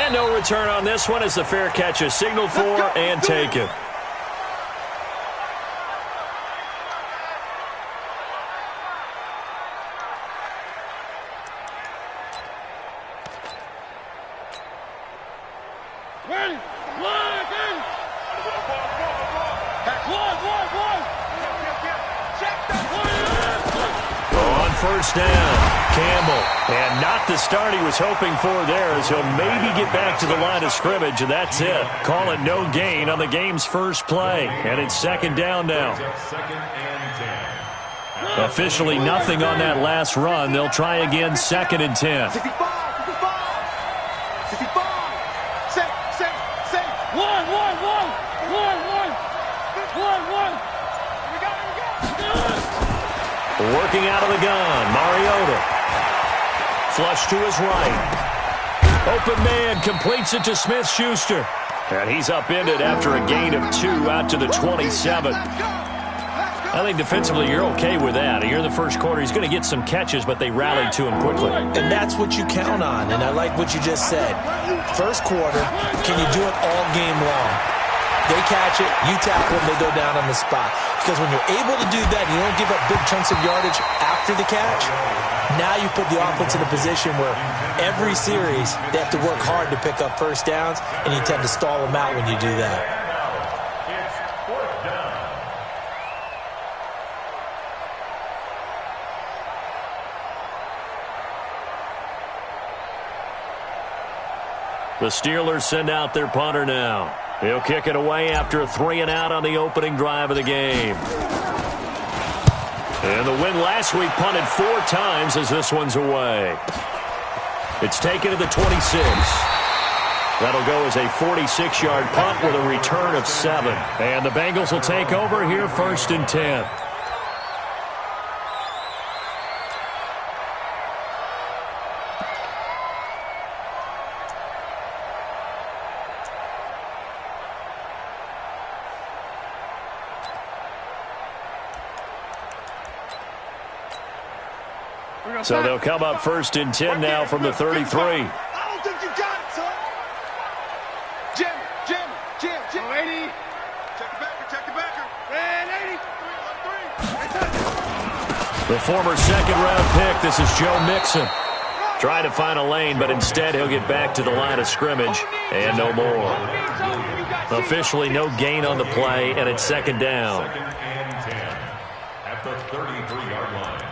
And no return on this one as the fair catch is signaled for and taken. First down, Campbell. And not the start he was hoping for there, as he'll maybe get back to the line of scrimmage, and that's it. Call it no gain on the game's first play. And it's second down now. Officially nothing on that last run. They'll try again, second and 10. 65. Working out of the gun, Mariota. Flush to his right. Open man completes it to Smith-Schuster. And he's upended after a gain of 2 out to the 27. I think defensively you're okay with that. Here in the first quarter, he's going to get some catches, but they rallied to him quickly. And that's what you count on, and I like what you just said. First quarter, can you do it all game long? They catch it, you tackle them, they go down on the spot. Because when you're able to do that, you don't give up big chunks of yardage after the catch. Now you put the offense in a position where every series they have to work hard to pick up first downs, and you tend to stall them out when you do that. The Steelers send out their punter now. He'll kick it away after a 3-and-out on the opening drive of the game. And the win last week punted 4 times as this one's away. It's taken to the 26. That'll go as a 46-yard punt with a return of 7. And the Bengals will take over here first and 10. So they'll come up first and 10 now from the 33. I don't think you got it, son. Jim. 80. Check the backer. Red 80. The former second-round pick, this is Joe Mixon. Trying to find a lane, but instead he'll get back to the line of scrimmage and no more. Officially no gain on the play, and it's second down. Second and 10 at the 33-yard line.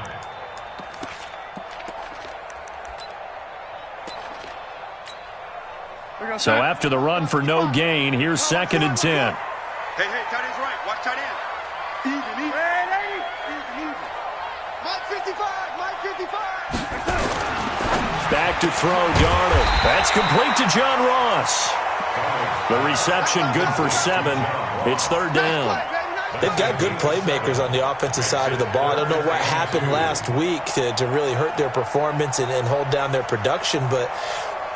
So after the run for no gain, here's second and 10. Hey, tight end's right. Watch tight end. Even. Mike 55. Back to throw, Darnold. That's complete to John Ross. The reception good for 7. It's third down. They've got good playmakers on the offensive side of the ball. I don't know what happened last week to really hurt their performance and hold down their production, but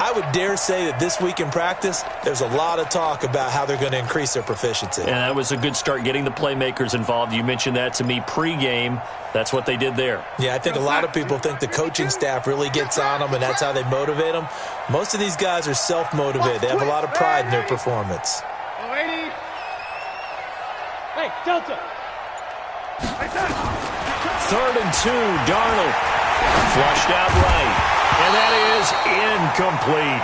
I would dare say that this week in practice, there's a lot of talk about how they're going to increase their proficiency. And that was a good start, getting the playmakers involved. You mentioned that to me pregame. That's what they did there. Yeah, I think a lot of people think the coaching staff really gets on them, and that's how they motivate them. Most of these guys are self-motivated. They have a lot of pride in their performance. Hey, Delta. Third and 2, Darnold. Flushed out right. And that is incomplete.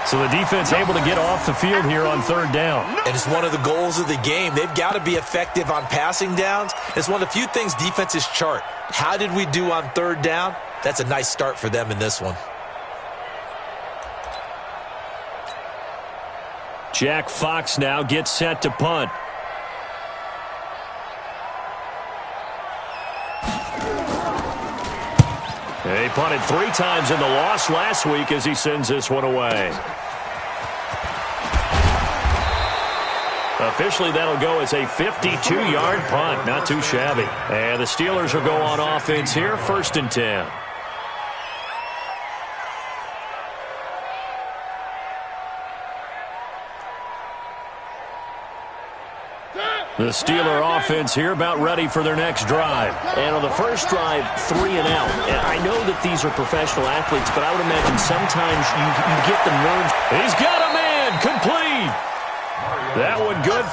So the defense able to get off the field here on third down. And it's one of the goals of the game. They've got to be effective on passing downs. It's one of the few things defenses chart. How did we do on third down? That's a nice start for them in this one. Jack Fox now gets set to punt. He punted 3 times in the loss last week as he sends this one away. Officially, that'll go as a 52-yard punt. Not too shabby. And the Steelers will go on offense here, first and 10. The Steeler offense here about ready for their next drive. And on the first drive, 3 and out. And I know that these are professional athletes, but I would imagine sometimes you get the nerves. He's got him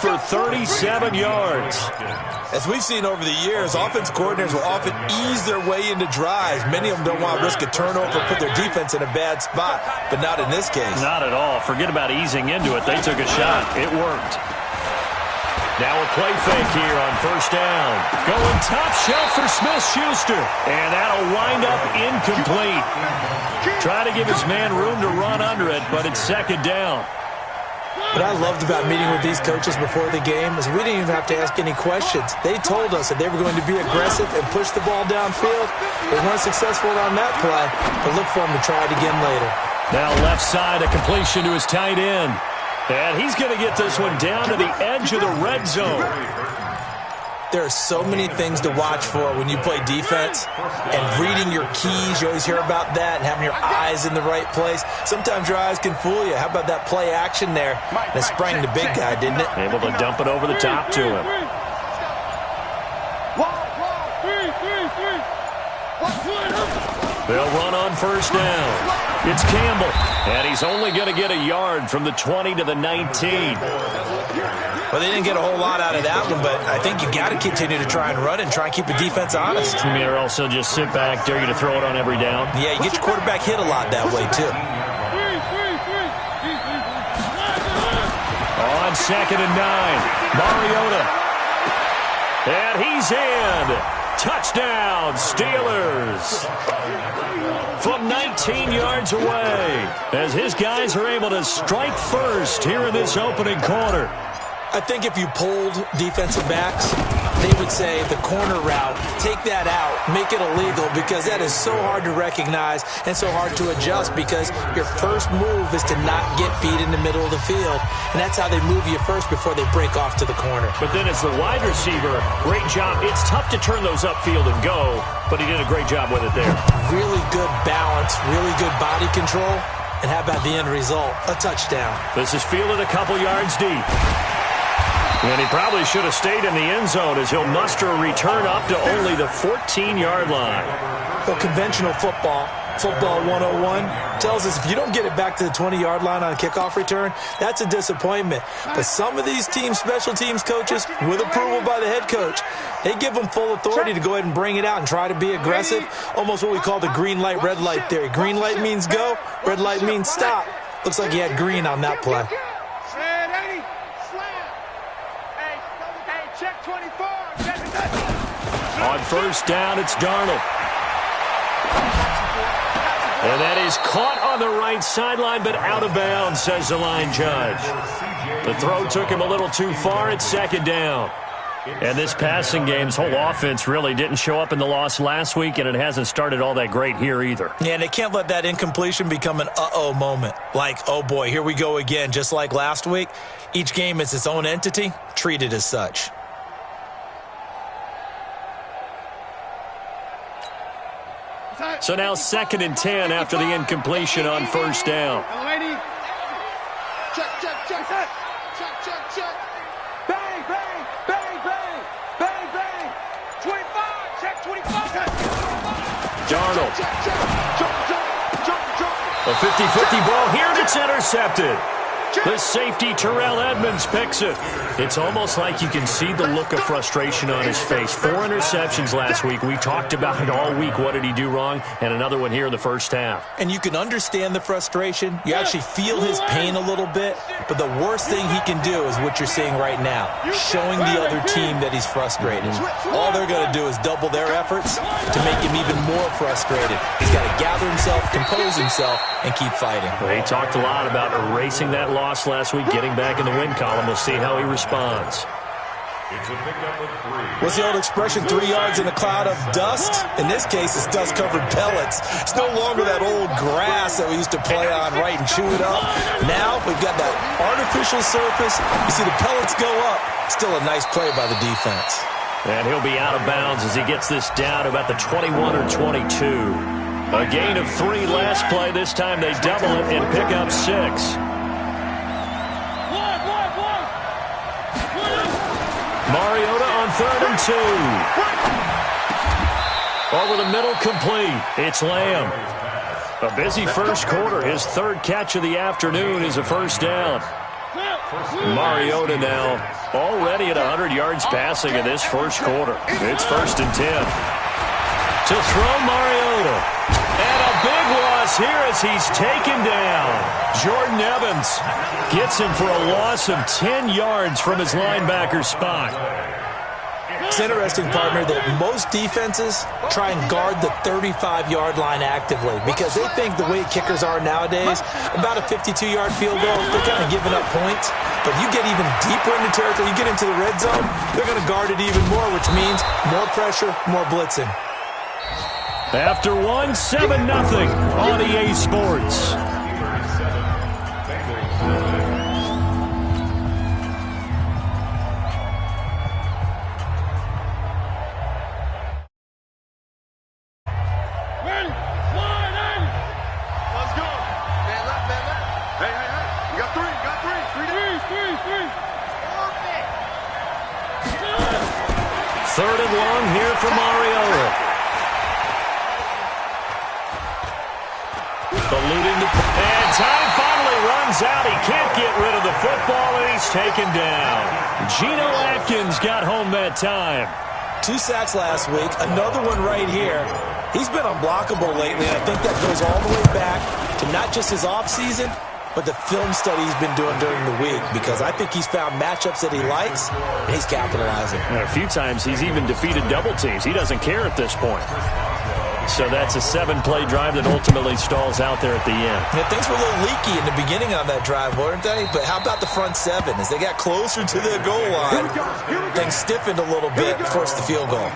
for 37 yards. As we've seen over the years, offense coordinators will often ease their way into drives. Many of them don't want to risk a turnover or put their defense in a bad spot, but not in this case. Not at all. Forget about easing into it. They took a shot. It worked. Now a play fake here on first down. Going top shelf for Smith-Schuster. And that'll wind up incomplete. Try to give his man room to run under it, but it's second down. What I loved about meeting with these coaches before the game is we didn't even have to ask any questions. They told us that they were going to be aggressive and push the ball downfield. They weren't successful on that play, but look for them to try it again later. Now left side, a completion to his tight end. And he's going to get this one down to the edge of the red zone. There are so many things to watch for when you play defense, and reading your keys, you always hear about that, and having your eyes in the right place. Sometimes your eyes can fool you. How about that play action there? That sprang the big guy, didn't it? Able to dump it over the top to him. They'll run on first down. It's Campbell, and he's only going to get a yard from the 20 to the 19. Well, they didn't get a whole lot out of that one, but I think you got to continue to try and run and try and keep the defense honest. You mean, or also just sit back, dare you to throw it on every down? Yeah, you get your quarterback hit a lot that way, too. On second and 9, Mariota. And he's in. Touchdown, Steelers. From 19 yards away, as his guys are able to strike first here in this opening quarter. I think if you polled defensive backs, they would say the corner route, take that out, make it illegal, because that is so hard to recognize and so hard to adjust, because your first move is to not get beat in the middle of the field, and that's how they move you first before they break off to the corner. But then as the wide receiver, great job. It's tough to turn those upfield and go, but he did a great job with it there. Really good balance, really good body control, and how about the end result? A touchdown. This is fielded a couple yards deep. And he probably should have stayed in the end zone as he'll muster a return up to only the 14-yard line. Well, conventional football 101, tells us if you don't get it back to the 20-yard line on a kickoff return, that's a disappointment. But some of these special teams coaches, with approval by the head coach, they give them full authority to go ahead and bring it out and try to be aggressive, almost what we call the green light, red light theory. Green light means go, red light means stop. Looks like he had green on that play. On first down, it's Darnold. And that is caught on the right sideline, but out of bounds, says the line judge. The throw took him a little too far. It's second down. And this passing game's whole offense really didn't show up in the loss last week, and it hasn't started all that great here either. Yeah, and they can't let that incompletion become an uh-oh moment. Like, oh boy, here we go again, just like last week. Each game is its own entity, treated as such. So now 2nd and 10 after the incompletion on first down. Check, check, check, check, check, check, check. Bang, bang, bang, bang, bang, bang. 25, check 25. Darnold. Check, check, jump, jump, jump, jump. A 50-50 ball here, and it's intercepted. The safety, Terrell Edmonds, picks it. It's almost like you can see the look of frustration on his face. 4 interceptions last week. We talked about it all week. What did he do wrong? And another one here in the first half. And you can understand the frustration. You actually feel his pain a little bit. But the worst thing he can do is what you're seeing right now, showing the other team that he's frustrated. All they're going to do is double their efforts to make him even more frustrated. He's got to gather himself, compose himself, and keep fighting. Well, he talked a lot about erasing that loss last week, getting back in the win column. We'll see how he responds. What's the old expression, 3 yards in a cloud of dust? In this case, it's dust-covered pellets. It's no longer that old grass that we used to play on, right, and chew it up. Now we've got that artificial surface. You see the pellets go up. Still a nice play by the defense. And he'll be out of bounds as he gets this down about the 21 or 22. A gain of 3 last play. This time they double it and pick up 6. Mariota on 3rd and 2. Over the middle, complete. It's Lamb. A busy first quarter. His 3rd catch of the afternoon is a first down. Mariota now already at 100 yards passing in this first quarter. It's 1st and 10. To throw Mariota. And a big loss here as he's taken down. Jordan Evans gets him for a loss of 10 yards from his linebacker spot. It's interesting, partner, that most defenses try and guard the 35-yard line actively because they think the way kickers are nowadays, about a 52-yard field goal, they're kind of giving up points. But you get even deeper into territory, you get into the red zone, they're going to guard it even more, which means more pressure, more blitzing. After 1, 7-0 on EA Sports. Third and long here for Mariota. Alluding to, and time finally runs out. He can't get rid of the football, and he's taken down. Geno Atkins got home that time. 2 sacks last week, another one right here. He's been unblockable lately, and I think that goes all the way back to not just his offseason, but the film study he's been doing during the week, because I think he's found matchups that he likes, and he's capitalizing. And a few times he's even defeated double teams. He doesn't care at this point. So that's a 7-play drive that ultimately stalls out there at the end. Yeah, things were a little leaky in the beginning on that drive, weren't they? But how about the front 7? As they got closer to the goal line, things stiffened a little bit, forced the field goal.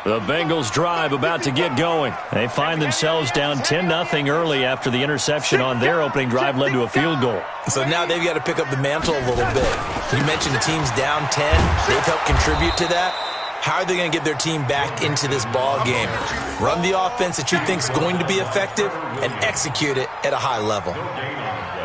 The Bengals drive about to get going. They find themselves down 10-0 early after the interception on their opening drive led to a field goal. So now they've got to pick up the mantle a little bit. You mentioned the team's down 10. They've helped contribute to that. How are they going to get their team back into this ball game? Run the offense that you think is going to be effective and execute it at a high level.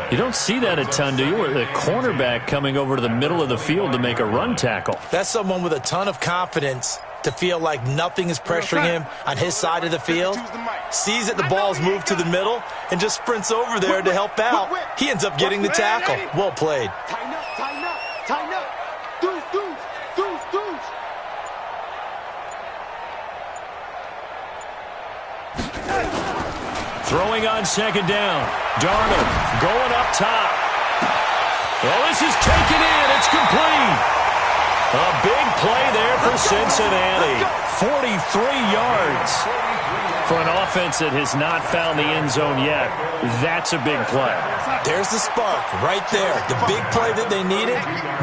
You don't see that a ton, do you? With a cornerback coming over to the middle of the field to make a run tackle. That's someone with a ton of confidence to feel like nothing is pressuring him on his side of the field, sees that the ball's moved to the middle, and just sprints over there to help out. He ends up getting the tackle. Well played. Tighten up, tighten up, tighten up. Deuce, deuce, deuce, deuce. Throwing on 2nd down. Darnold going up top. Well, this is taken in. It's complete. A big play there for Cincinnati. 43 yards for an offense that has not found the end zone yet. That's a big play. There's the spark right there. The big play that they needed.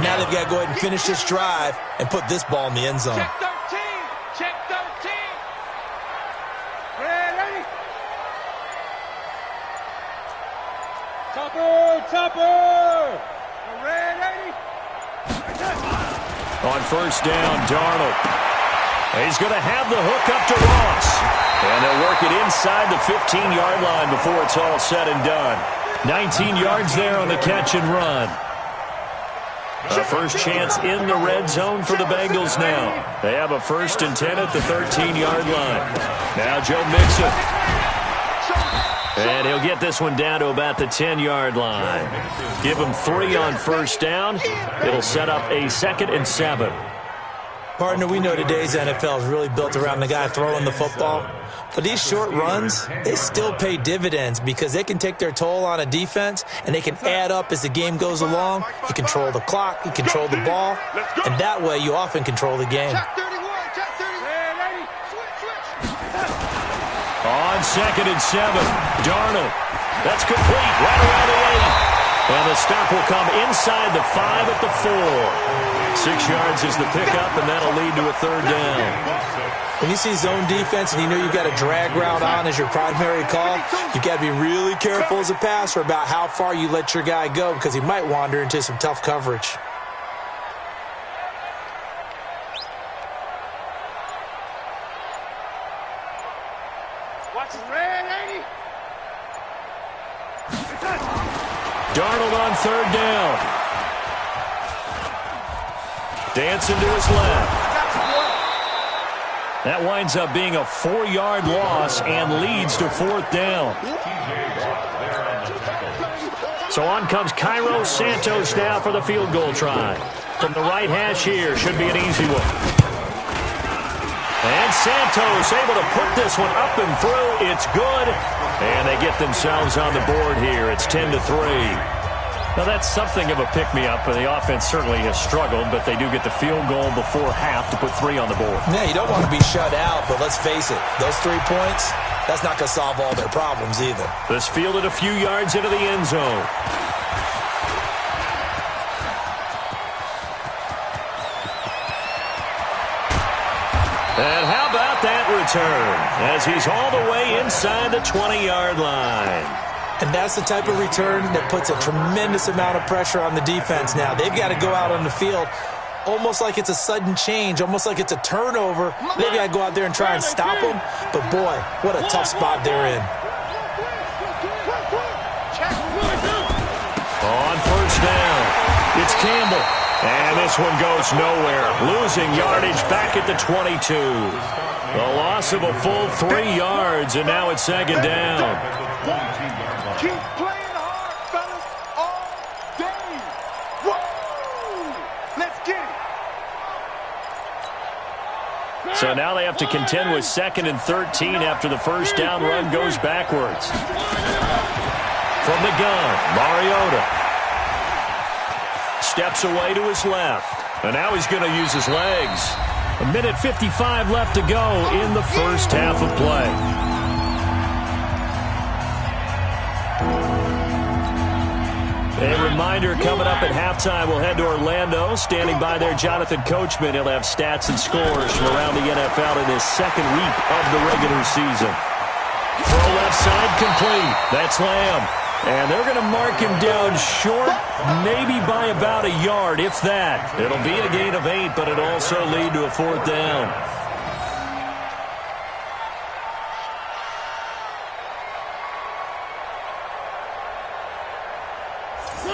Now they've got to go ahead and finish this drive and put this ball in the end zone. Check 13. Check 13. Ready? Topper, topper. Ready? On 1st down, Darnold. He's going to have the hook up to Ross. And they'll work it inside the 15-yard line before it's all said and done. 19 yards there on the catch and run. A first chance in the red zone for the Bengals now. They have a 1st and 10 at the 13-yard line. Now Joe Mixon. And he'll get this one down to about the 10-yard line. Give him 3 on 1st down. It'll set up a 2nd and 7. Partner, we know today's NFL is really built around the guy throwing the football. But these short runs, they still pay dividends because they can take their toll on a defense and they can add up as the game goes along. You control the clock, you control the ball, and that way you often control the game. Check 31, check 30. Ready? Switch. On 2nd and 7, Darnold. That's complete right around the 8. And the stop will come inside the 5 at the 4. 6 yards is the pickup, and that'll lead to a 3rd down. When you see zone defense and you know you've got a drag route on as your primary call, you've got to be really careful as a passer about how far you let your guy go because he might wander into some tough coverage. Darnold on 3rd down. Dancing to his left. That winds up being a 4-yard loss and leads to 4th down. So on comes Cairo Santos now for the field goal try. From the right hash here, should be an easy one. And Santos able to put this one up and through. It's good. And they get themselves on the board here. It's 10-3. Now, that's something of a pick-me-up, and the offense certainly has struggled, but they do get the field goal before half to put 3 on the board. Yeah, you don't want to be shut out, but let's face it, those 3 points, that's not going to solve all their problems either. This fielded a few yards into the end zone. And how about that return as he's all the way inside the 20-yard line. And that's the type of return that puts a tremendous amount of pressure on the defense now. They've got to go out on the field almost like it's a sudden change, almost like it's a turnover. Maybe I go out there and try and stop them, but boy, what a tough spot they're in. On first down, it's Campbell. And this one goes nowhere. Losing yardage back at the 22. The loss of a full 3 yards, and now it's second down. Keep playing hard, fellas, all day. Woo! Let's get it. So now they have to contend with 2nd and 13 after the first down run goes backwards. From the gun, Mariota steps away to his left. And now he's going to use his legs. 1:55 left to go in the first half of play. A reminder, coming up at halftime, we'll head to Orlando. Standing by there, Jonathan Coachman. He'll have stats and scores from around the NFL in his 2nd week of the regular season. Throw left side complete. That's Lamb. And they're going to mark him down short, maybe by about a yard, if that. It'll be a gain of 8, but it'll also lead to a 4th down.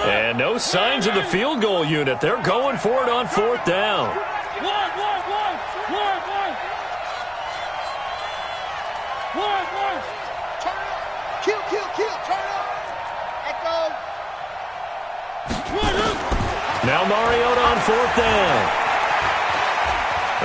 And no signs of the field goal unit. They're going for it on 4th down. Kill, turn up. Echo. Now Mariota on 4th down.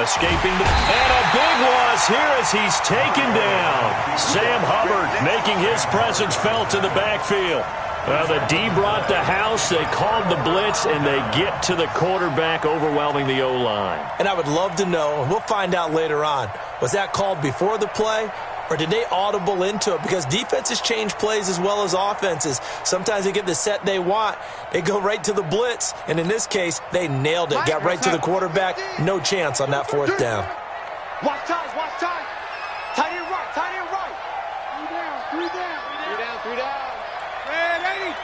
Escaping and a big loss here as he's taken down. Sam Hubbard making his presence felt in the backfield. Well, the D brought the house, they called the blitz, and they get to the quarterback, overwhelming the O-line. And I would love to know, and we'll find out later on, was that called before the play, or did they audible into it? Because defenses change plays as well as offenses. Sometimes they get the set they want. They go right to the blitz, and in this case, they nailed it. Got right to the quarterback. No chance on that 4th down. Watch time. Tight end right. 3 down. Ready.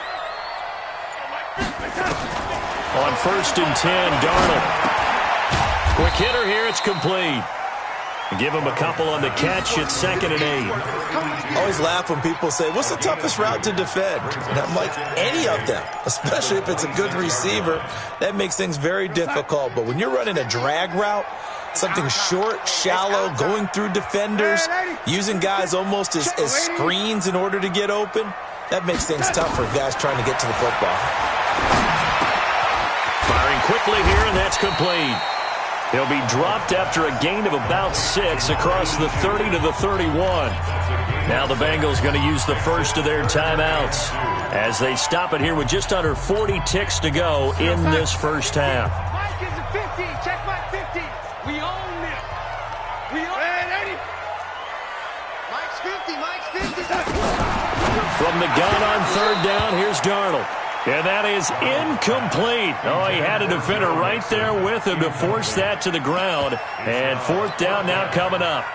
On 1st and 10, Darnold. Quick hitter here, it's complete. Give him a couple on the catch. It's 2nd and 8. I always laugh when people say, what's the toughest route to defend? And I'm like, any of them, especially if it's a good receiver. That makes things very difficult. But when you're running a drag route, something short, shallow, going through defenders, using guys almost as screens in order to get open, that makes things tough for guys trying to get to the football. Firing quickly here, and that's complete. He'll be dropped after a gain of about 6 across the 30 to the 31. Now the Bengals going to use the first of their timeouts as they stop it here with just under 40 ticks to go in this first half. Mike is a 50. Check my 50. We own it. Ready. Mike's 50. From the gun on 3rd down, here's Darnold. And that is incomplete. Oh, he had a defender right there with him to force that to the ground. And 4th down now coming up.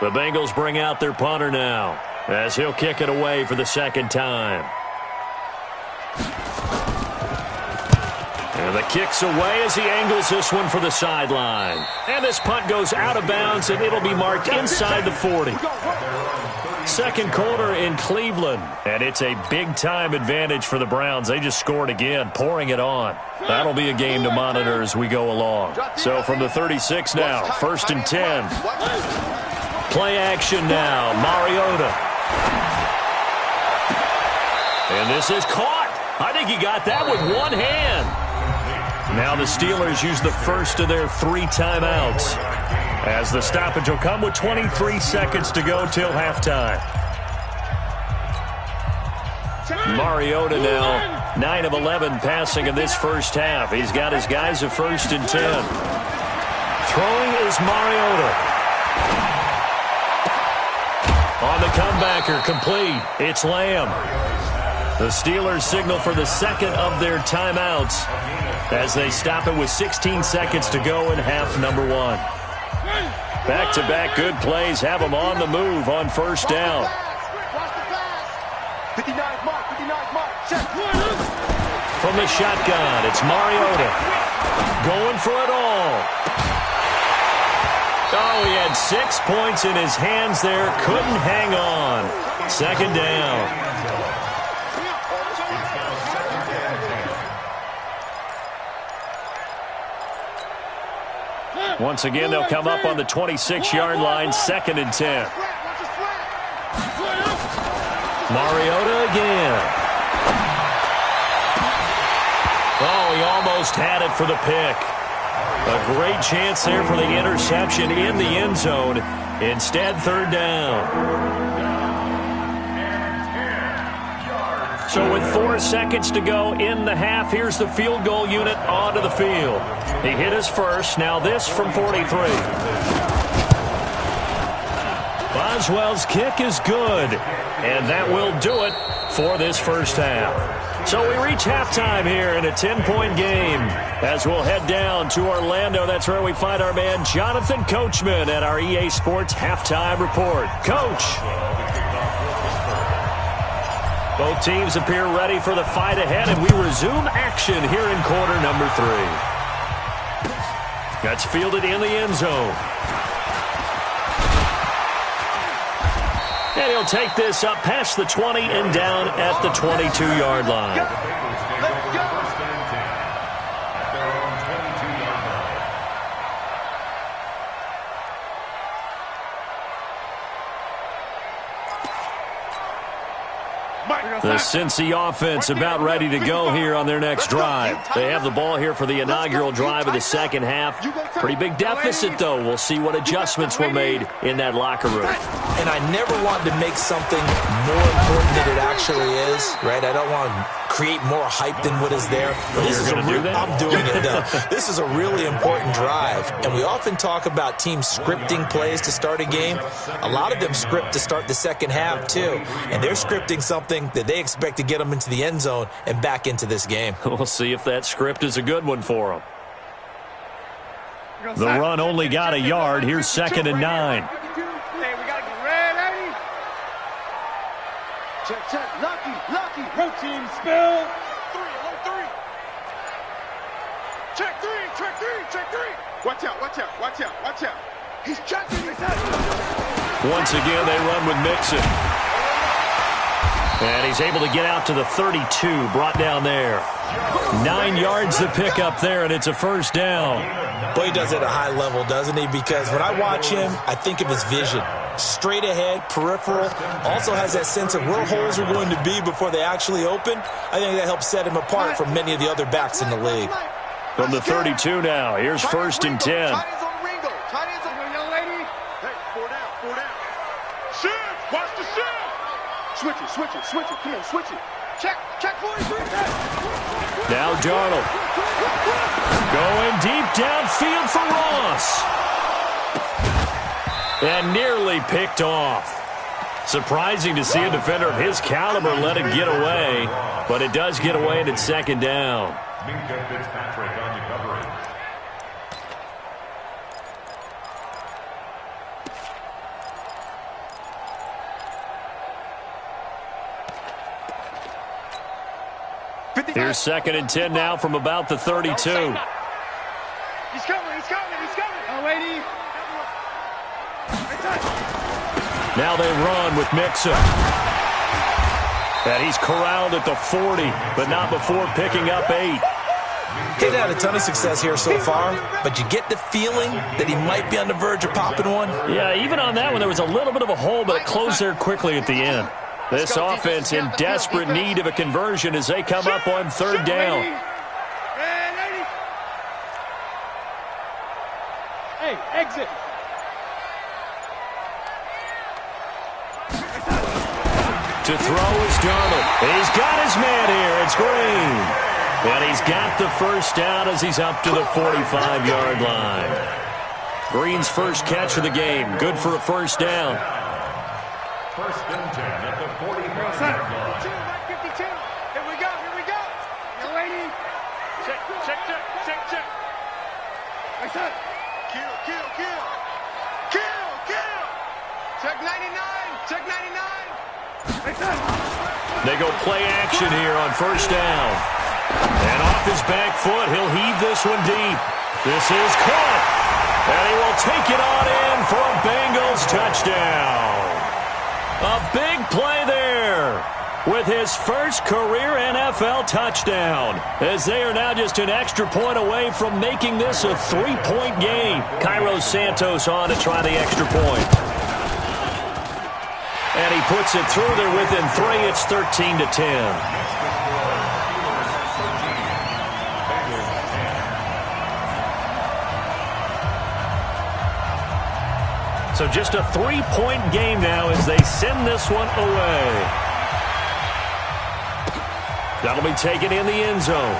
The Bengals bring out their punter now as he'll kick it away for the 2nd time. And the kick's away as he angles this one for the sideline. And this punt goes out of bounds, and it'll be marked inside the 40. 2nd quarter in Cleveland, and it's a big-time advantage for the Browns. They just scored again, pouring it on. That'll be a game to monitor as we go along. So from the 36 now, 1st and 10. Play action now, Mariota. And this is caught. I think he got that with one hand. Now the Steelers use the first of their 3 timeouts, as the stoppage will come with 23 seconds to go till halftime. Mariota now 9 of 11 passing in this first half. He's got his guys at 1st and 10. Throwing is Mariota. On the comebacker, complete. It's Lamb. The Steelers signal for the second of their timeouts as they stop it with 16 seconds to go in half number 1. Back-to-back good plays have them on the move on first down. 59 mark, 59 mark, check. From the shotgun, it's Mariota. Going for it all. Oh, he had 6 points in his hands there. Couldn't hang on. Second down. Once again, they'll come up on the 26-yard line, 2nd and 10. Mariota again. Oh, he almost had it for the pick. A great chance there for the interception in the end zone. Instead, 3rd down. So with 4 seconds to go in the half, here's the field goal unit onto the field. He hit his first. Now this from 43. Boswell's kick is good, and that will do it for this first half. So we reach halftime here in a 10-point game as we'll head down to Orlando. That's where we find our man Jonathan Coachman at our EA Sports Halftime Report. Coach. Both teams appear ready for the fight ahead, and we resume action here in quarter number 3. That's fielded in the end zone. And he'll take this up past the 20 and down at the 22-yard line. Let's go. The Cincy offense about ready to go here on their next drive. They have the ball here for the inaugural drive of the second half. Pretty big deficit, though. We'll see what adjustments were made in that locker room. And I never wanted to make something more important than it actually is, right? I don't want to create more hype than what is there. But this is I'm doing it, though. This is a really important drive. And we often talk about teams scripting plays to start a game. A lot of them script to start the second half, too. And they're scripting something that they expect to get them into the end zone and back into this game. We'll see if that script is a good one for them. The run only got a yard. Here's 2nd and 9. Hey, we got to get ready. Check, check. Lucky. Routine spill. 3. Check 3. Watch out. He's checking. Once again, they run with Mixon. And he's able to get out to the 32, brought down there. 9 yards to pick up there, and it's a first down. Boy, he does it at a high level, doesn't he? Because when I watch him, I think of his vision. Straight ahead, peripheral, also has that sense of where holes are going to be before they actually open. I think that helps set him apart from many of the other backs in the league. From the 32 now, here's 1st and 10. Switch it. Come on, switch it. Check 43. Now Darnold. Going deep downfield for Ross. And nearly picked off. Surprising to see a defender of his caliber let it get away. But it does get away, and it's 2nd down. Minka Fitzpatrick on the coverage. Here's 2nd and 10 now from about the 32. He's coming. Oh, lady. Now they run with Mixon. And he's corralled at the 40, but not before picking up 8. He's had a ton of success here so far, but you get the feeling that he might be on the verge of popping one. Yeah, even on that one, there was a little bit of a hole, but it closed there quickly at the end. This offense in desperate need of a conversion as they come up on third down. Hey, exit. To throw is Darnold. He's got his man here. It's Green. And he's got the first down as he's up to the 45-yard line. Green's first catch of the game. Good for a first down. First and 10 at the 45-yard line. 52. Here we go. You ready? Check. Like that. Kill. Check 99. Like that. They go play action here on first down. And off his back foot, he'll heave this one deep. This is caught. And he will take it on in for a Bengals touchdown. A big play there with his first career NFL touchdown, as they are now just an extra point away from making this a 3-point game. Cairo Santos on to try the extra point. And he puts it through there within 3. It's 13-10. So just a 3-point game now as they send this one away. That'll be taken in the end zone.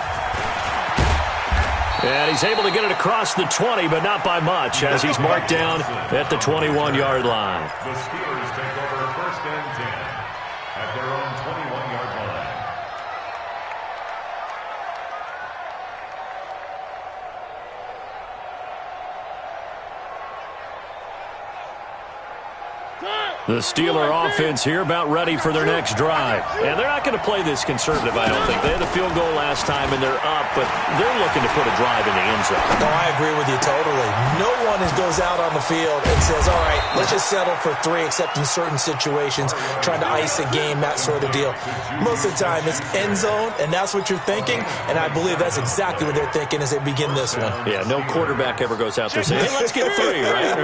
And he's able to get it across the 20, but not by much, as he's marked down at the 21-yard line. The Steelers take over first and 10 at their own 21-yard line. The Steeler offense here about ready for their next drive. And they're not going to play this conservative, I don't think. They had a field goal last time, and they're up, but they're looking to put a drive in the end zone. No, I agree with you totally. No one goes out on the field and says, all right, let's just settle for 3, except in certain situations, trying to ice a game, that sort of deal. Most of the time, it's end zone, and that's what you're thinking, and I believe that's exactly what they're thinking as they begin this one. Yeah, no quarterback ever goes out there saying, hey, let's get 3, right?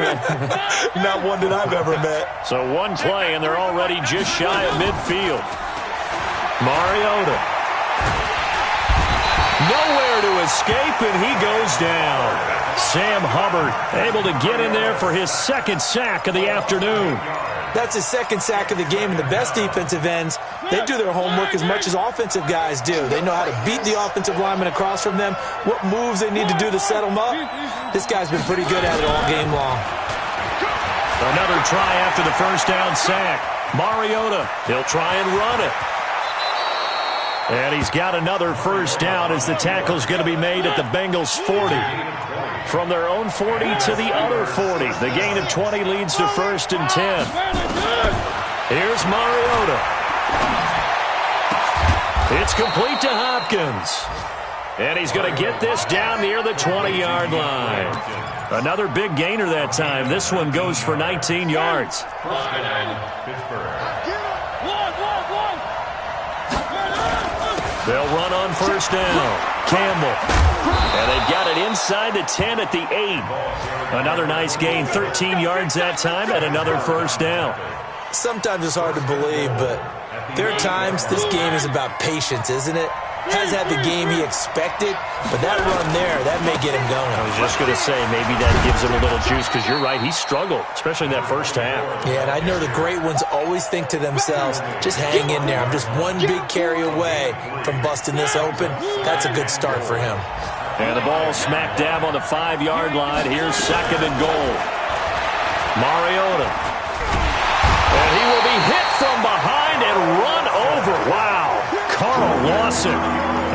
Not one that I've ever met. So one play, and they're already just shy of midfield. Mariota. Nowhere to escape, and he goes down. Sam Hubbard able to get in there for his second sack of the afternoon. That's his second sack of the game, and the best defensive ends, they do their homework as much as offensive guys do. They know how to beat the offensive lineman across from them, what moves they need to do to set them up. This guy's been pretty good at it all game long. Another try after the first down sack. Mariota, he'll try and run it. And he's got another first down as the tackle's going to be made at the Bengals 40. From their own 40 to the other 40. The gain of 20 leads to first and 10. Here's Mariota. It's complete to Hopkins. And he's going to get this down near the 20-yard line. Another big gainer that time. This one goes for 19 yards. They'll run on first down. Campbell. And they've got it inside the 10 at the 8. Another nice gain. 13 yards that time and another first down. Sometimes it's hard to believe, but there are times this game is about patience, isn't it? Has had the game he expected, but that run there, that may get him going. I was just going to say, maybe that gives him a little juice, because you're right, he struggled, especially in that first half. Yeah, and I know the great ones always think to themselves, just hang in there. I'm just one big carry away from busting this open. That's a good start for him. And the ball smack dab on the 5-yard line. Here's second and goal. Mariota. And he will be hit from behind and run over. Wow. Carl Lawson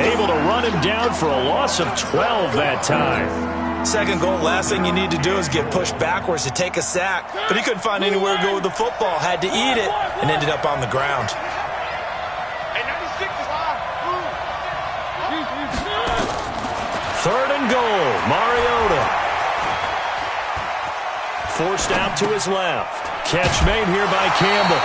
able to run him down for a loss of 12 that time. Second goal, last thing you need to do is get pushed backwards to take a sack. But he couldn't find anywhere to go with the football. Had to eat it and ended up on the ground. Third and goal. Mariota. Forced out to his left. Catch made here by Campbell.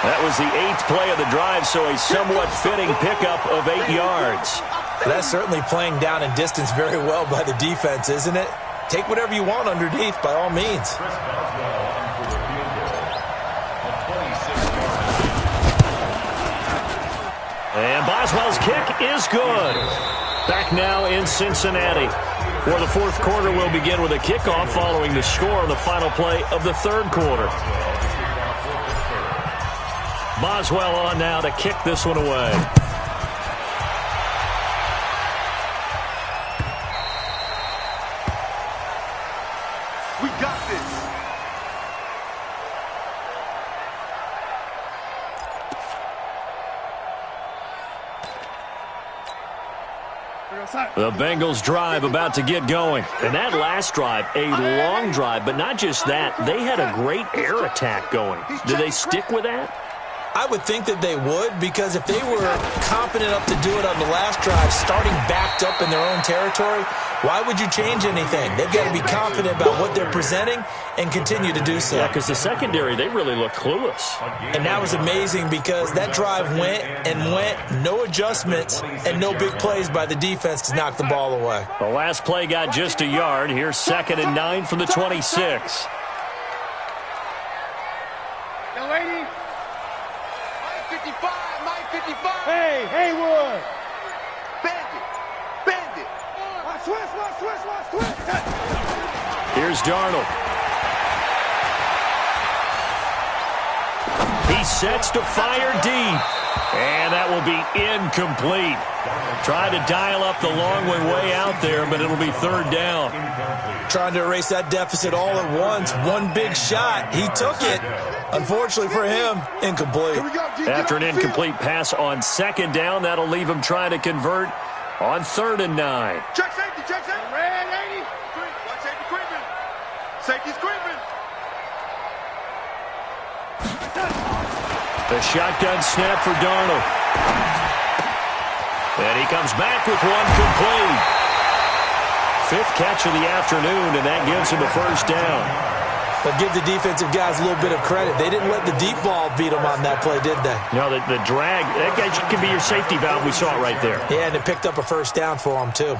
That was the 8th play of the drive, so a somewhat fitting pickup of 8 yards. That's certainly playing down in distance very well by the defense, isn't it? Take whatever you want underneath, by all means. And Boswell's kick is good. Back now in Cincinnati. For the fourth quarter, we'll begin with a kickoff following the score on the final play of the third quarter. Boswell on now to kick this one away. We got this. The Bengals drive about to get going. And that last drive, a long drive, but not just that. They had a great air attack going. Do they stick with that? I would think that they would, because if they were confident enough to do it on the last drive, starting backed up in their own territory, why would you change anything? They've got to be confident about what they're presenting and continue to do so. Yeah, because the secondary, they really look clueless. And that was amazing because that drive went and went, no adjustments, and no big plays by the defense to knock the ball away. The last play got just a yard. Here's 2nd and 9 from the 26. Young lady. 55, 55. Hey, Haywood. Bend it. Switch. Here's Darnold. He sets to fire deep. And that will be incomplete. Tried to dial up the long way out there, but it'll be 3rd down. Trying to erase that deficit all at once. One big shot. He took it. Unfortunately for him, incomplete. After an incomplete pass on 2nd down, that'll leave him trying to convert on 3rd and 9. Check safety. Red 80. One safety creeping. Safety's creeping. The shotgun snap for Darnold. And he comes back with one complete. 5th catch of the afternoon, and that gives him a 1st down. But give the defensive guys a little bit of credit. They didn't let the deep ball beat them on that play, did they? No, the drag, that guy could be your safety valve. We saw it right there. Yeah, and it picked up a 1st down for them, too.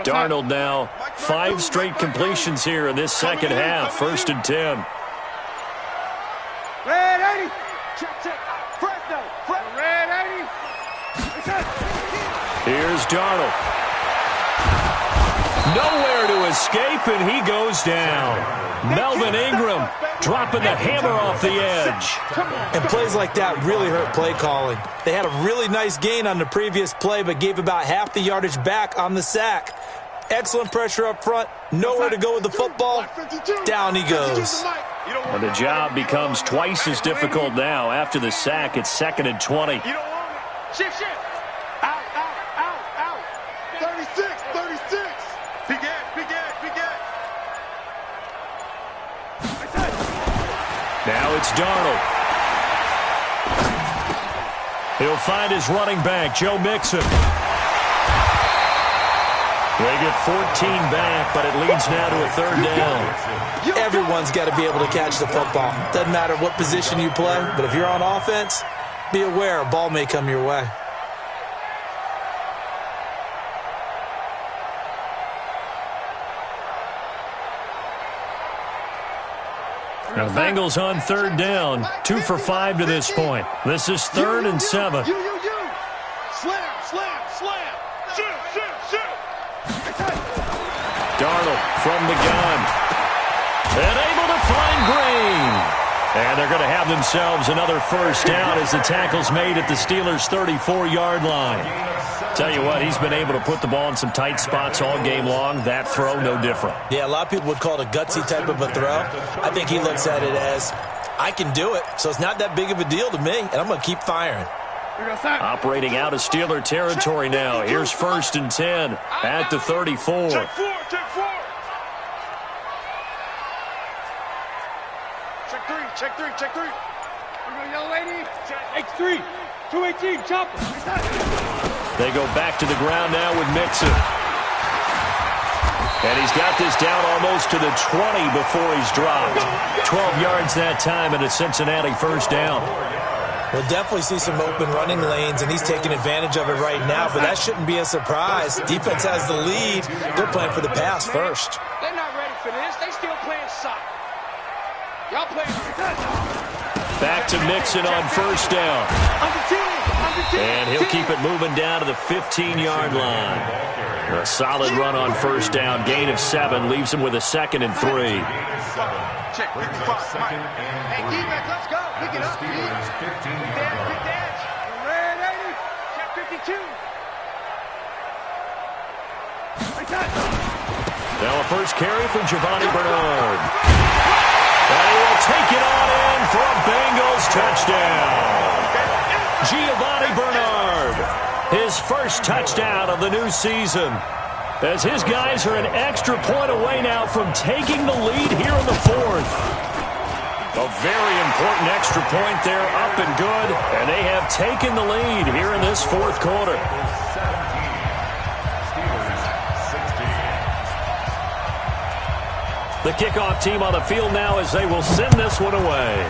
Darnold now, 5 straight completions here in this second half. 1st and 10. Red 80. Check. Fresno. Red 80. Here's Darnold. Nowhere to escape, and he goes down. Melvin Ingram dropping the hammer off the edge. And plays like that really hurt play calling. They had a really nice gain on the previous play, but gave about half the yardage back on the sack. Excellent pressure up front. Nowhere to go with the football. Down he goes. And the job becomes twice as difficult now. After the sack, it's 2nd and 20. You don't want it. Shift. Out. 36. Big Ed. Now it's Darnold. He'll find his running back, Joe Mixon. They get 14 back, but it leads now to a 3rd down. Everyone's got to be able to catch the football. Doesn't matter what position you play, but if you're on offense, be aware a ball may come your way. Now the Bengals on 3rd down, 2 for 5 to this point. This is 3rd and 7. You. Slam. Shoot. Darnold from the gun. And able to find Green. And they're going to have themselves another 1st down as the tackle's made at the Steelers' 34-yard line. Tell you what, he's been able to put the ball in some tight spots all game long. That throw, no different. Yeah, a lot of people would call it a gutsy type of a throw. I think he looks at it as, I can do it, so it's not that big of a deal to me, and I'm going to keep firing. Operating out of Steeler territory now. Here's 1st and 10 at the 34. Check 4. Check 3. Young lady. X3. 218. Chopper. They go back to the ground now with Mixon. And he's got this down almost to the 20 before he's dropped. 12 yards that time and a Cincinnati 1st down. We'll definitely see some open running lanes, and he's taking advantage of it right now, but that shouldn't be a surprise. Defense has the lead. They're playing for the pass first. They're not ready for this. They still playing soccer. Y'all playing. Back to Mixon on first down. And he'll keep it moving down to the 15-yard line. A solid run on first down. Gain of 7 leaves him with a 2nd and 3. Check 55. Hey, defense, let's go. Pick it up. Big dash. Red 80. Check 52. Now a first carry for Giovanni Bernard. And he will take it on in for a Bengals touchdown. Giovanni Bernard, his first touchdown of the new season, as his guys are an extra point away now from taking the lead here in the 4th. A very important extra point there, up and good, and they have taken the lead here in this 4th quarter. The kickoff team on the field now as they will send this one away.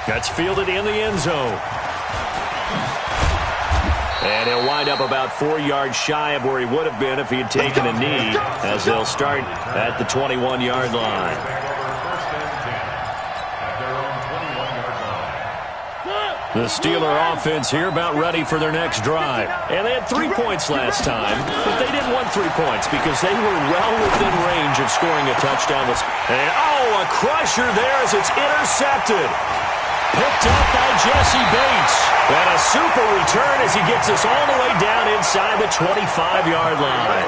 That's fielded in the end zone. And he'll wind up about 4 yards shy of where he would have been if he had taken a knee, as they'll start at the 21-yard line. The Steeler offense here about ready for their next drive. And they had 3 points last time, but they didn't want 3 points because they were well within range of scoring a touchdown. And, oh, a crusher there as it's intercepted. Picked up by Jesse Bates. And a super return as he gets us all the way down inside the 25-yard line.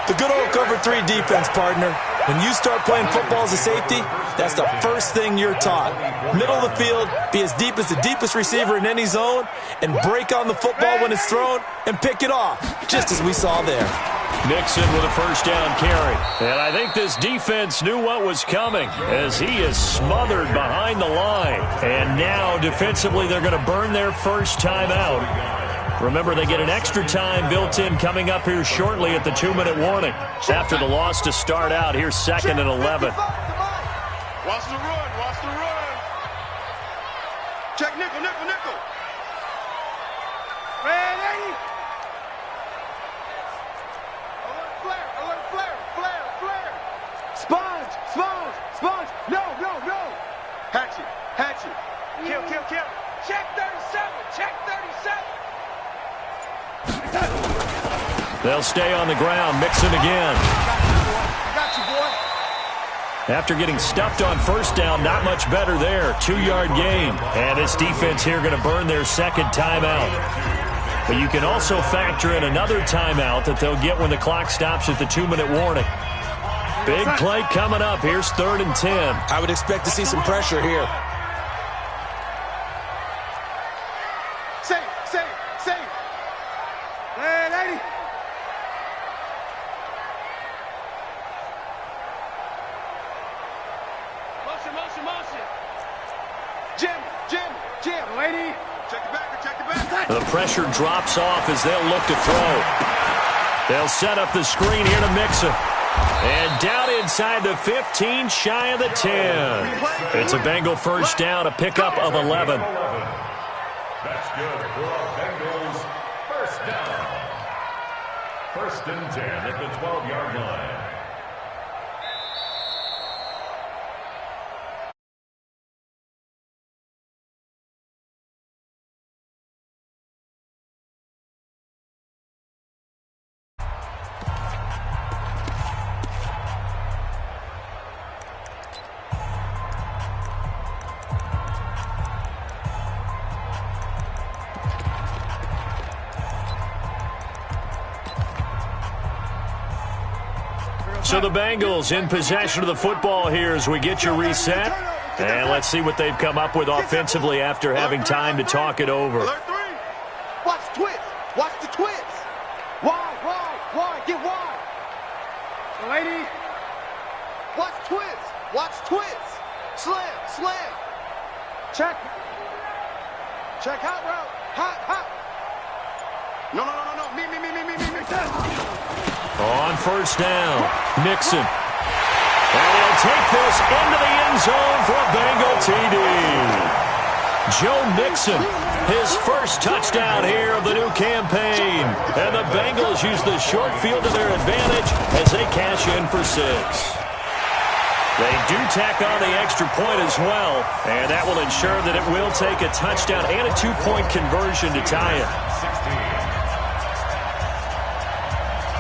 The good old cover 3 defense, partner. When you start playing football as a safety, that's the first thing you're taught. Middle of the field, be as deep as the deepest receiver in any zone, and break on the football when it's thrown and pick it off, just as we saw there. Mixon with a first down carry. And I think this defense knew what was coming as he is smothered behind the line. And now defensively they're going to burn their first time out. Remember, they get an extra time built in coming up here shortly at the 2-minute warning. After the loss to start out, here's 2nd and 11. Watch the run. Watch the run. Check nickel. Red 80. Alert flare. Sponge. No. Hatchet. Kill. Check 37. They'll stay on the ground. Mixon again. I got you, boy. After getting stuffed on first down, not much better there. 2-yard gain. And this defense here going to burn their 2nd timeout. But you can also factor in another timeout that they'll get when the clock stops at the 2-minute warning. Big play coming up. Here's 3rd and 10. I would expect to see some pressure here. Safe. Red 80. Motion. Jim, lady. Check the back. The pressure drops off as they'll look to throw. They'll set up the screen here to Mixon. And down inside the 15, shy of the 10. It's a Bengal first down, a pickup of 11. That's good for our Bengals first down. 1st and 10 at the 12-yard line. So the Bengals in possession of the football here as we get you reset. And let's see what they've come up with offensively after having time to talk it over. Watch the twist. Wide. Get wide. Lady. Watch twist. Slam. Check hot route. Hot. No. Me. On first down, Mixon. And he'll take this into the end zone for a Bengal TD. Joe Mixon, his first touchdown here of the new campaign. And the Bengals use the short field to their advantage as they cash in for 6. They do tack on the extra point as well, and that will ensure that it will take a touchdown and a 2-point conversion to tie it.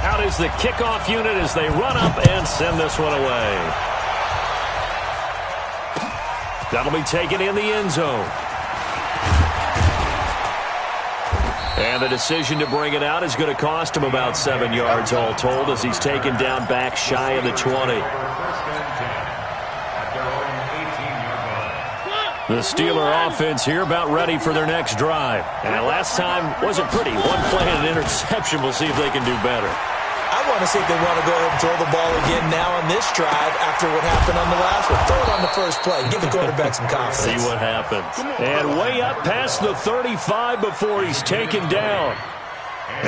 Out is the kickoff unit as they run up and send this one away. That'll be taken in the end zone. And the decision to bring it out is going to cost him about 7 yards all told as he's taken down back shy of the 20. The Steeler offense here about ready for their next drive. And last time wasn't pretty. One play and an interception. We'll see if they can do better. I want to see if they want to go ahead and throw the ball again now on this drive after what happened on the last one. Throw it on the first play. Give the quarterback some confidence. See what happens. And way up past the 35 before he's taken down.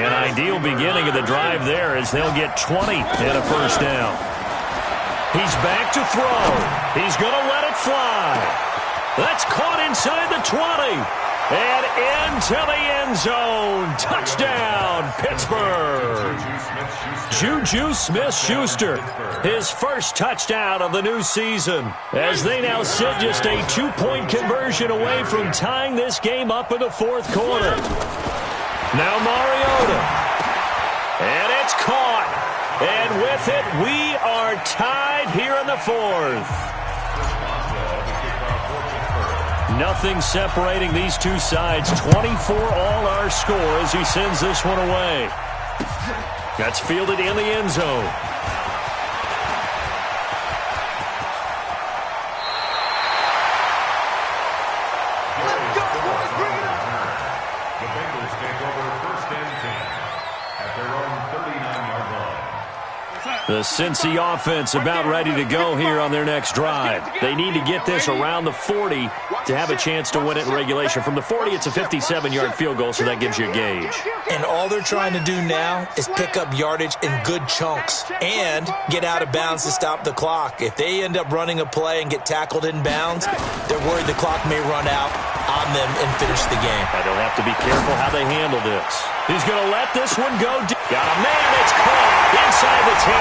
An ideal beginning of the drive there as they'll get 20 and a first down. He's back to throw. He's going to let it fly. That's caught inside the 20. And into the end zone. Touchdown, Pittsburgh. Juju Smith-Schuster, his first touchdown of the new season, as they now sit just a 2-point conversion away from tying this game up in the fourth quarter. Now Mariota. And it's caught. And with it, we are tied here in the fourth. Nothing separating these two sides. 24 all our score as he sends this one away. That's fielded in the end zone. The Bengals take over first and 10 at their own 39-yard line. The Cincy offense about ready to go here on their next drive. They need to get this around the 40 to have a chance to win it in regulation. From the 40, it's a 57-yard field goal, so that gives you a gauge. And all they're trying to do now is pick up yardage in good chunks and get out of bounds to stop the clock. If they end up running a play and get tackled in bounds, they're worried the clock may run out on them and finish the game. They'll have to be careful how they handle this. He's going to let this one go. Got a man. It's caught inside the 10.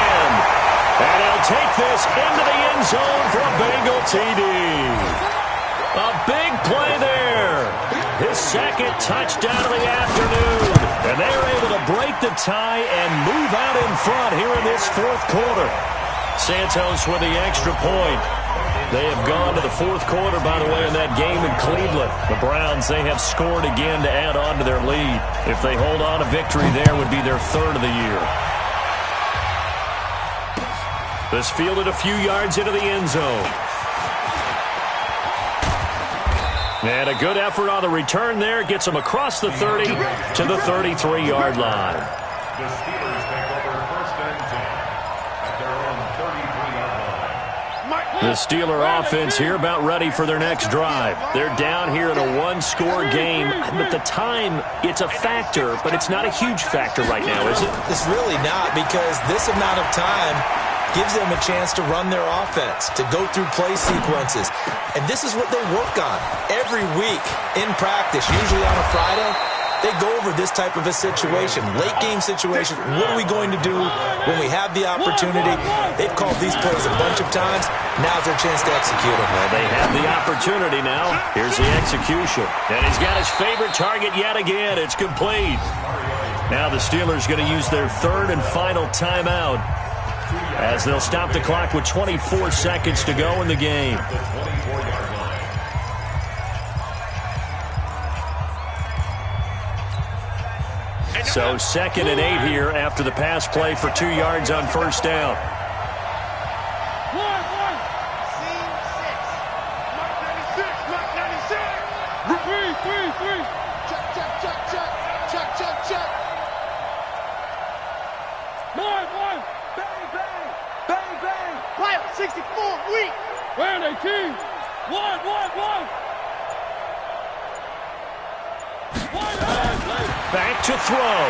And he'll take this into the end zone for a Bengal TD. A big play there. His second touchdown of the afternoon. And they're able to break the tie and move out in front here in this fourth quarter. Santos with the extra point. They have gone to the fourth quarter, by the way, in that game in Cleveland. The Browns, they have scored again to add on to their lead. If they hold on, a victory there would be their third of the year. This fielded a few yards into the end zone. And a good effort on the return there. Gets them across the 30 to the 33-yard line. The Steelers take over first and 10 at their own 33-yard line. The Steeler offense here about ready for their next drive. They're down here in a one-score game. But the time, it's a factor, but it's not a huge factor right now, is it? It's really not, because this amount of time gives them a chance to run their offense, to go through play sequences. And this is what they work on every week in practice. Usually on a Friday, they go over this type of a situation, late game situation. What are we going to do when we have the opportunity? They've called these plays a bunch of times. Now's their chance to execute them. Well, they have the opportunity now. Here's the execution. And he's got his favorite target yet again. It's complete. Now the Steelers going to use their third and final timeout, as they'll stop the clock with 24 seconds to go in the game. So 2nd and 8 here after the pass play for 2 yards on first down. Back to throw.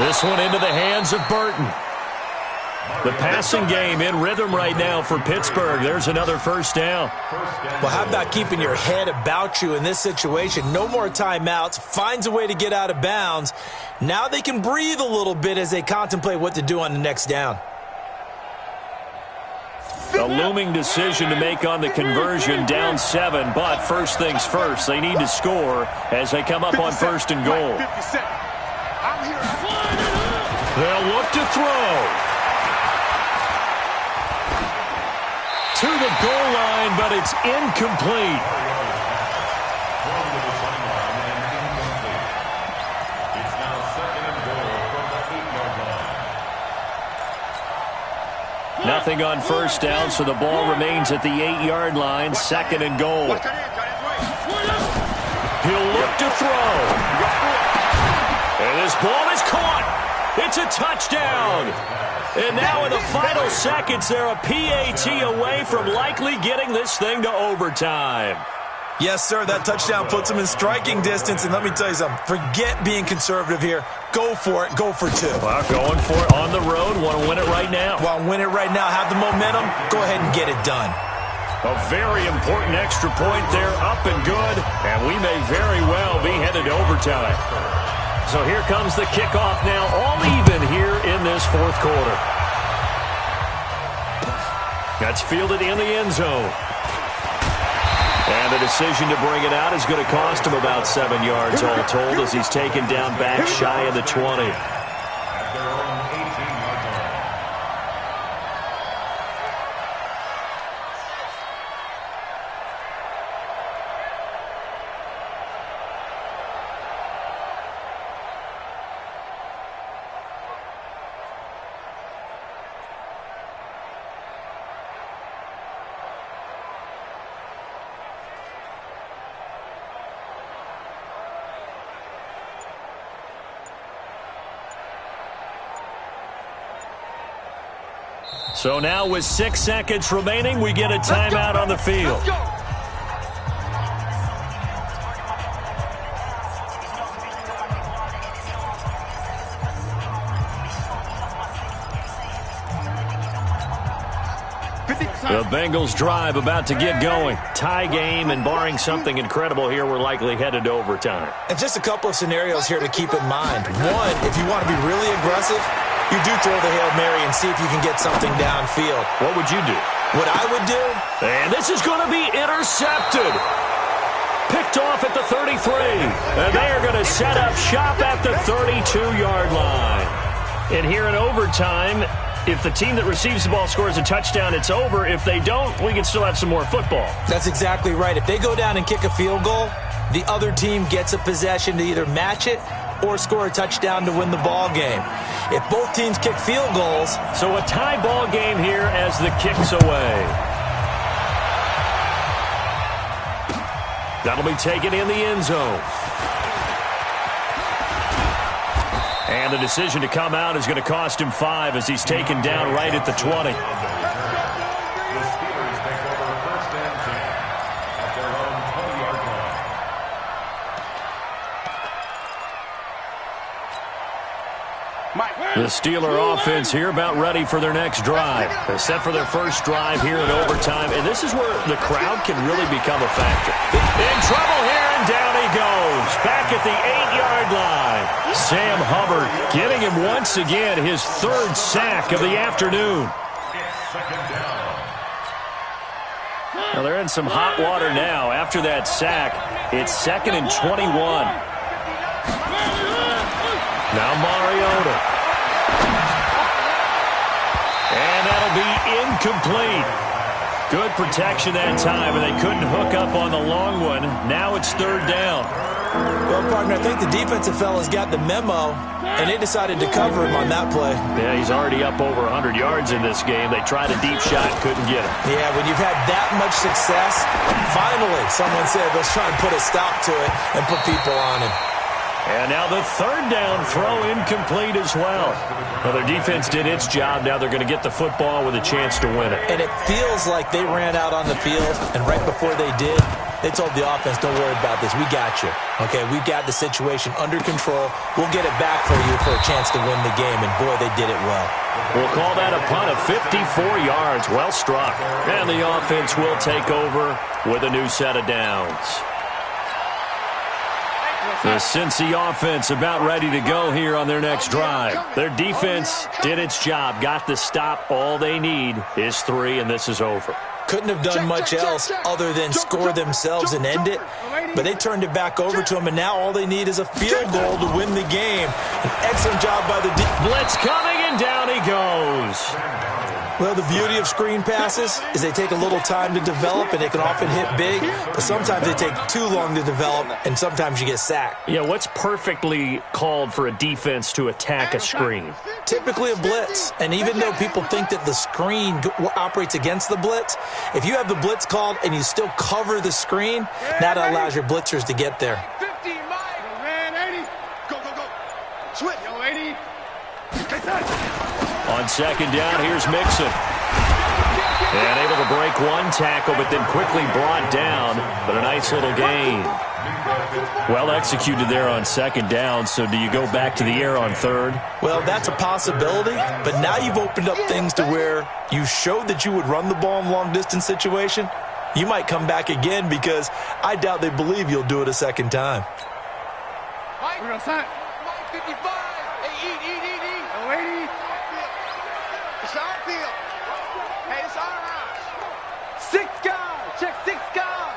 This one into the hands of Burton. The passing game in rhythm right now for Pittsburgh. There's another first down. Well, how about keeping your head about you in this situation? No more timeouts. Finds a way to get out of bounds. Now they can breathe a little bit as they contemplate what to do on the next down. A looming decision to make on the conversion, down 7. But first things first, they need to score as they come up on first and goal. They'll look to throw. To the goal line, but it's incomplete. It's now second and goal from the 8-yard line. Nothing on first down, so the ball remains at the 8-yard line, second and goal. He'll look to throw. And this ball is caught. It's a touchdown. And now in the final seconds, they're a PAT away from likely getting this thing to overtime. Yes, sir, that touchdown puts them in striking distance. And let me tell you something, forget being conservative here. Go for it. Go for 2. Well, going for it on the road. Want to win it right now. Well, win it right now. Have the momentum. Go ahead and get it done. A very important extra point there, up and good. And we may very well be headed to overtime. So here comes the kickoff now, all even here in this fourth quarter. That's fielded in the end zone. And the decision to bring it out is going to cost him about 7 yards all told as he's taken down back shy of the 20. So now with 6 seconds remaining, we get a timeout on the field. The Bengals drive about to get going. Tie game, and barring something incredible here, we're likely headed to overtime. And just a couple of scenarios here to keep in mind. One, if you want to be really aggressive, you do throw the Hail Mary and see if you can get something downfield. What would you do? What I would do? And this is going to be intercepted. Picked off at the 33. And they are going to set up shop at the 32-yard line. And here in overtime, if the team that receives the ball scores a touchdown, it's over. If they don't, we can still have some more football. That's exactly right. If they go down and kick a field goal, the other team gets a possession to either match it or score a touchdown to win the ball game. If both teams kick field goals. So a tie ball game here as the kick's away. That'll be taken in the end zone. And the decision to come out is going to cost him 5 as he's taken down right at the 20. The Steeler offense here about ready for their next drive. They're set for their first drive here in overtime, and this is where the crowd can really become a factor. In trouble here, and down he goes. Back at the 8-yard line. Sam Hubbard getting him once again his 3rd sack of the afternoon. Now they're in some hot water now. After that sack, it's 2nd and 21. Now Mariota. And that'll be incomplete. Good protection that time, and they couldn't hook up on the long one. Now it's 3rd down. Well, partner, I think the defensive fella's got the memo, and they decided to cover him on that play. Yeah, he's already up over 100 yards in this game. They tried a deep shot, couldn't get him. Yeah, when you've had that much success, finally someone said, let's try and put a stop to it and put people on him. And now the 3rd down throw incomplete as well. Well, their defense did its job. Now they're going to get the football with a chance to win it. And it feels like they ran out on the field, and right before they did, They told the offense, don't worry about this. We got you. Okay, we've got the situation under control. We'll get it back for you for a chance to win the game. And, boy, they did it well. We'll call that a punt of 54 yards. Well struck. And the offense will take over with a new set of downs. The Cincy offense about ready to go here on their next drive. Their defense did its job, got the stop. All they need is 3, and this is over. Couldn't have done much else other than score themselves and end it, but they turned it back over to them, and now all they need is a field goal to win the game. An excellent job by the blitz coming, and down he goes. Well, the beauty of screen passes is they take a little time to develop, and they can often hit big, but sometimes they take too long to develop, and sometimes you get sacked. Yeah, what's perfectly called for a defense to attack a screen? Typically a blitz, and even though people think that the screen operates against the blitz, if you have the blitz called and you still cover the screen, that allows your blitzers to get there. 50, Mike. Go, go, go. Switch. Yo, 80. On second down, here's Mixon. And able to break one tackle, but then quickly brought down. But a nice little gain. Well executed there on second down. So do you go back to the air on third? Well, that's a possibility. But now you've opened up things to where you showed that you would run the ball in long-distance situation. You might come back again because I doubt they believe you'll do it a second time. Mike, we're going to sign. Mike, 55. Hey, eat. Oh, 80. It's our field. Hey, it's our house. 6 guys. Check 6 guys.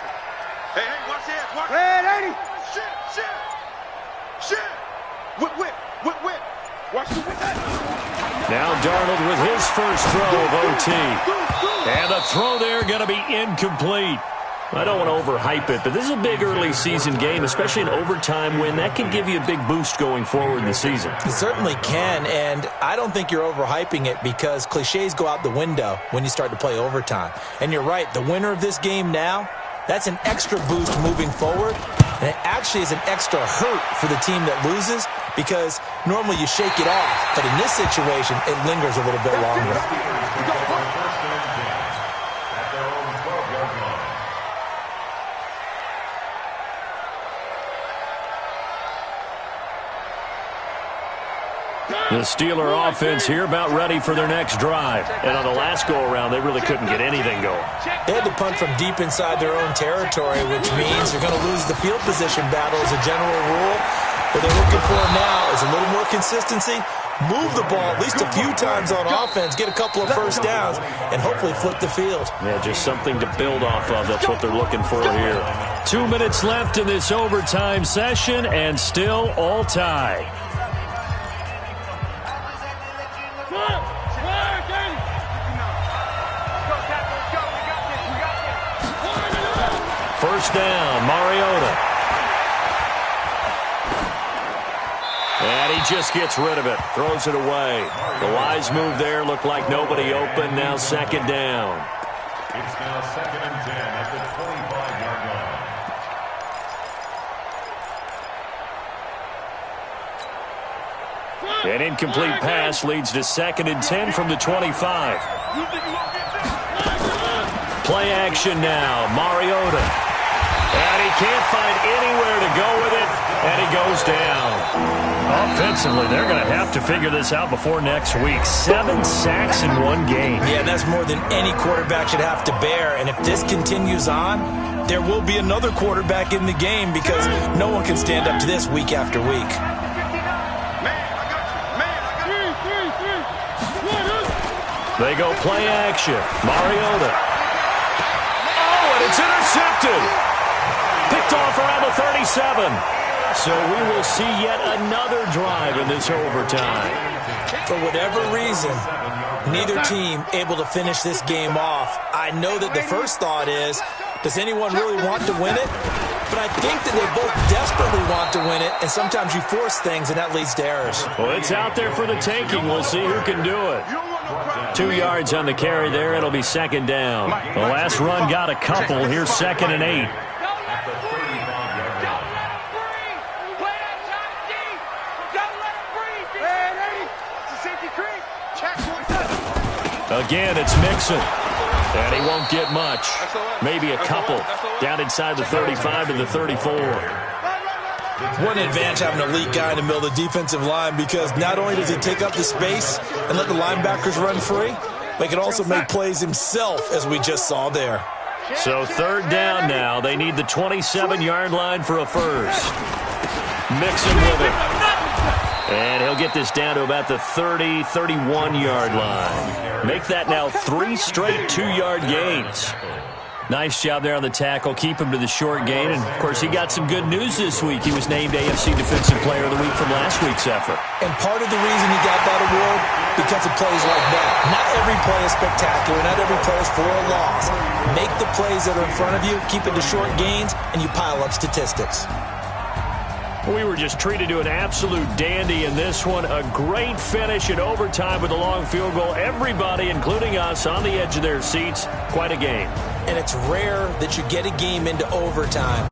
Hey, watch this. Watch red 80. Shit. Whip. Watch the whip. Now Darnold with his first throw of OT. And the throw there going to be incomplete. I don't want to overhype it, but this is a big early season game, especially an overtime win. That can give you a big boost going forward in the season. It certainly can, and I don't think you're overhyping it because cliches go out the window when you start to play overtime. And you're right, the winner of this game now, that's an extra boost moving forward, and it actually is an extra hurt for the team that loses because normally you shake it off, but in this situation, it lingers a little bit longer. The Steeler offense here about ready for their next drive. And on the last go-around, they really couldn't get anything going. They had to punt from deep inside their own territory, which means they're going to lose the field position battle as a general rule. What they're looking for now is a little more consistency, move the ball at least a few times on offense, get a couple of first downs, and hopefully flip the field. Yeah, just something to build off of. That's what they're looking for here. 2 minutes left in this overtime session, and still all tied. First down, Mariota. And he just gets rid of it, throws it away. The wise move there, looked like nobody open, now second down. It's now 2nd and 10 at the 25-yard line. An incomplete pass leads to 2nd and 10 from the 25. Play action now, Mariota. And he can't find anywhere to go with it, and he goes down. Offensively, they're going to have to figure this out before next week. 7 sacks in one game. Yeah, that's more than any quarterback should have to bear. And if this continues on, there will be another quarterback in the game because no one can stand up to this week after week. They go play action. Mariota. Oh, and it's intercepted. Picked off around the 37. So we will see yet another drive in this overtime. For whatever reason, neither team able to finish this game off. I know that the first thought is, does anyone really want to win it? But I think that they both desperately want to win it, and sometimes you force things, and that leads to errors. Well, it's out there for the taking. We'll see who can do it. 2 yards on the carry there. It'll be second down. The last run got a couple. Here's 2nd and 8. Again, it's Mixon. And he won't get much. Maybe a couple. Down inside the 35 to the 34. One advantage having an elite guy in the middle of the defensive line, because not only does he take up the space and let the linebackers run free, but he can also make plays himself, as we just saw there. So third down now. They need the 27-yard line for a first. Mixon with it. And he'll get this down to about the 30, 31-yard line. Make that now 3 straight 2-yard gains. Nice job there on the tackle. Keep him to the short gain. And, of course, he got some good news this week. He was named AFC Defensive Player of the Week from last week's effort. And part of the reason he got that award, because of plays like that. Not every play is spectacular. Not every play is for a loss. Make the plays that are in front of you, keep it to short gains, and you pile up statistics. We were just treated to an absolute dandy in this one. A great finish in overtime with a long field goal. Everybody, including us, on the edge of their seats. Quite a game. And it's rare that you get a game into overtime.